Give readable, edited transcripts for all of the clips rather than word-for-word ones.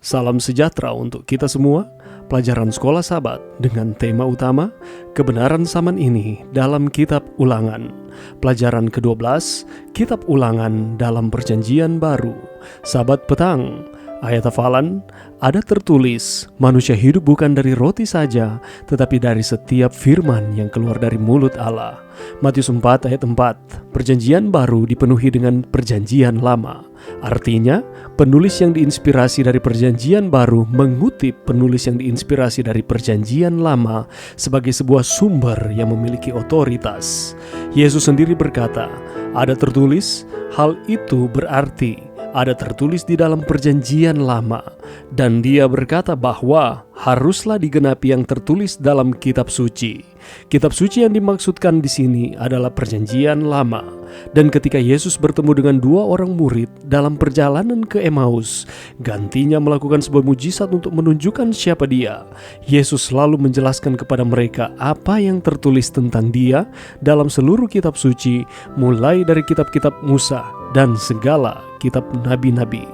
Salam sejahtera untuk kita semua. Pelajaran Sekolah Sabat dengan tema utama Kebenaran Zaman Ini dalam Kitab Ulangan. Pelajaran ke-12, Kitab Ulangan dalam Perjanjian Baru. Sabat petang. Ayat hafalan, ada tertulis, manusia hidup bukan dari roti saja, tetapi dari setiap firman yang keluar dari mulut Allah. Matius 4 ayat 4, Perjanjian Baru dipenuhi dengan Perjanjian Lama. Artinya, penulis yang diinspirasi dari Perjanjian Baru mengutip penulis yang diinspirasi dari Perjanjian Lama sebagai sebuah sumber yang memiliki otoritas. Yesus sendiri berkata, ada tertulis, hal itu berarti ada tertulis di dalam Perjanjian Lama, dan dia berkata bahwa haruslah digenapi yang tertulis dalam kitab suci. Kitab suci yang dimaksudkan di sini adalah Perjanjian Lama. Dan ketika Yesus bertemu dengan dua orang murid dalam perjalanan ke Emmaus, gantinya melakukan sebuah mujizat untuk menunjukkan siapa dia. Yesus selalu menjelaskan kepada mereka apa yang tertulis tentang dia dalam seluruh kitab suci, mulai dari kitab-kitab Musa dan segala kitab nabi-nabi.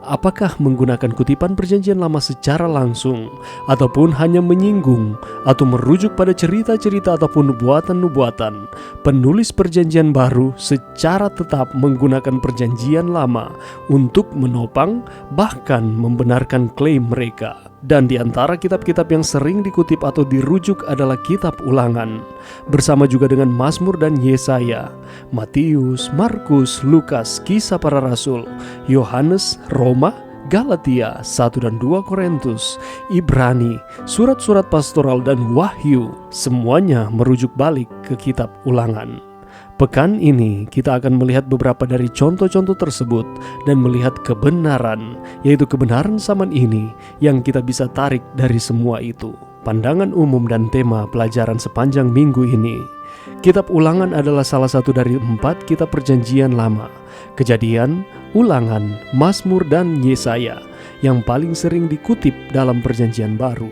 Apakah menggunakan kutipan Perjanjian Lama secara langsung, ataupun hanya menyinggung atau merujuk pada cerita-cerita ataupun nubuatan-nubuatan, penulis Perjanjian Baru secara tetap menggunakan Perjanjian Lama untuk menopang bahkan membenarkan klaim mereka. Dan di antara kitab-kitab yang sering dikutip atau dirujuk adalah Kitab Ulangan, bersama juga dengan Mazmur dan Yesaya, Matius, Markus, Lukas, Kisah Para Rasul, Yohanes, Roma, Galatia, 1 dan 2 Korintus, Ibrani, surat-surat pastoral dan Wahyu, semuanya merujuk balik ke Kitab Ulangan. Pekan ini kita akan melihat beberapa dari contoh-contoh tersebut dan melihat kebenaran, yaitu kebenaran zaman ini yang kita bisa tarik dari semua itu. Pandangan umum dan tema pelajaran sepanjang minggu ini. Kitab Ulangan adalah salah satu dari 4 kitab Perjanjian Lama. Kejadian, Ulangan, Mazmur, dan Yesaya yang paling sering dikutip dalam Perjanjian Baru.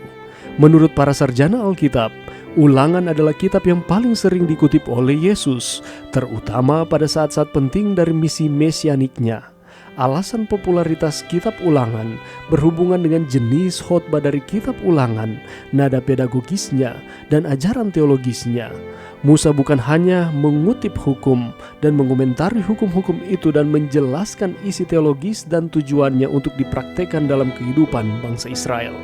Menurut para sarjana Alkitab, Ulangan adalah kitab yang paling sering dikutip oleh Yesus, terutama pada saat-saat penting dari misi mesianiknya. Alasan popularitas kitab Ulangan berhubungan dengan jenis khotbah dari kitab Ulangan, nada pedagogisnya, dan ajaran teologisnya. Musa bukan hanya mengutip hukum dan mengomentari hukum-hukum itu dan menjelaskan isi teologis dan tujuannya untuk dipraktekkan dalam kehidupan bangsa Israel.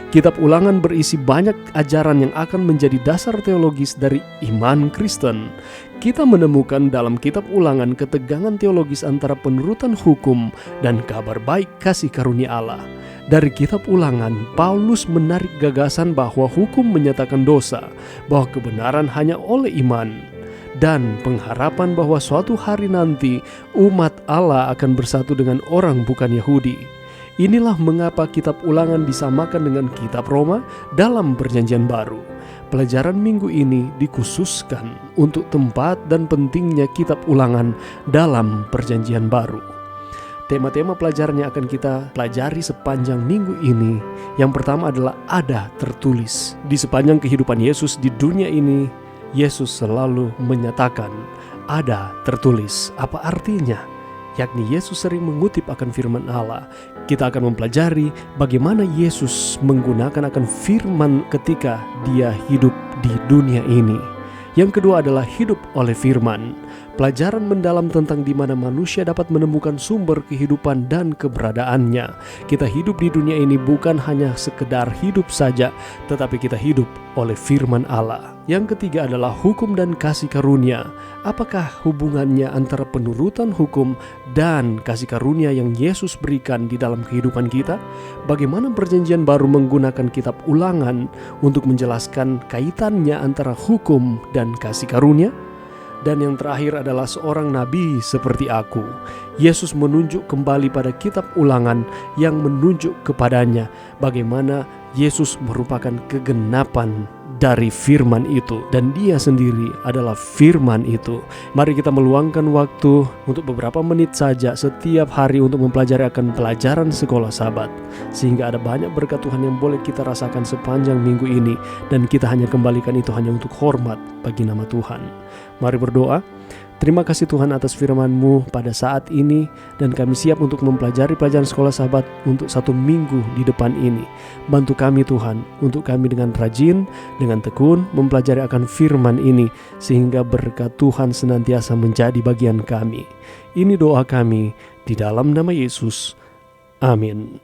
Kitab Ulangan berisi banyak ajaran yang akan menjadi dasar teologis dari iman Kristen. Kita menemukan dalam Kitab Ulangan ketegangan teologis antara penurutan hukum dan kabar baik kasih karunia Allah. Dari Kitab Ulangan, Paulus menarik gagasan bahwa hukum menyatakan dosa, bahwa kebenaran hanya oleh iman, dan pengharapan bahwa suatu hari nanti umat Allah akan bersatu dengan orang bukan Yahudi. Inilah mengapa Kitab Ulangan disamakan dengan Kitab Roma dalam Perjanjian Baru. Pelajaran minggu ini dikhususkan untuk tempat dan pentingnya Kitab Ulangan dalam Perjanjian Baru. Tema-tema pelajaran yang akan kita pelajari sepanjang minggu ini. Yang pertama adalah ada tertulis. Di sepanjang kehidupan Yesus di dunia ini, Yesus selalu menyatakan ada tertulis. Apa artinya? Yakni Yesus sering mengutip akan firman Allah. Kita akan mempelajari bagaimana Yesus menggunakan akan firman ketika dia hidup di dunia ini. Yang kedua adalah hidup oleh firman. Pelajaran mendalam tentang di mana manusia dapat menemukan sumber kehidupan dan keberadaannya. Kita hidup di dunia ini bukan hanya sekedar hidup saja, tetapi kita hidup oleh firman Allah. Yang ketiga adalah hukum dan kasih karunia. Apakah hubungannya antara penurutan hukum dan kasih karunia yang Yesus berikan di dalam kehidupan kita? Bagaimana Perjanjian Baru menggunakan Kitab Ulangan untuk menjelaskan kaitannya antara hukum dan kasih karunia? Dan yang terakhir adalah seorang nabi seperti aku. Yesus menunjuk kembali pada Kitab Ulangan yang menunjuk kepadanya bagaimana Yesus merupakan kegenapan dari firman itu, dan dia sendiri adalah firman itu. Mari kita meluangkan waktu untuk beberapa menit saja setiap hari untuk mempelajari akan pelajaran sekolah Sabat, sehingga ada banyak berkat Tuhan yang boleh kita rasakan sepanjang minggu ini, dan kita hanya kembalikan itu hanya untuk hormat bagi nama Tuhan. Mari berdoa. Terima kasih Tuhan atas firman-Mu pada saat ini, dan kami siap untuk mempelajari pelajaran sekolah sahabat untuk 1 minggu di depan ini. Bantu kami Tuhan, untuk kami dengan rajin, dengan tekun mempelajari akan firman ini, sehingga berkat Tuhan senantiasa menjadi bagian kami. Ini doa kami di dalam nama Yesus. Amin.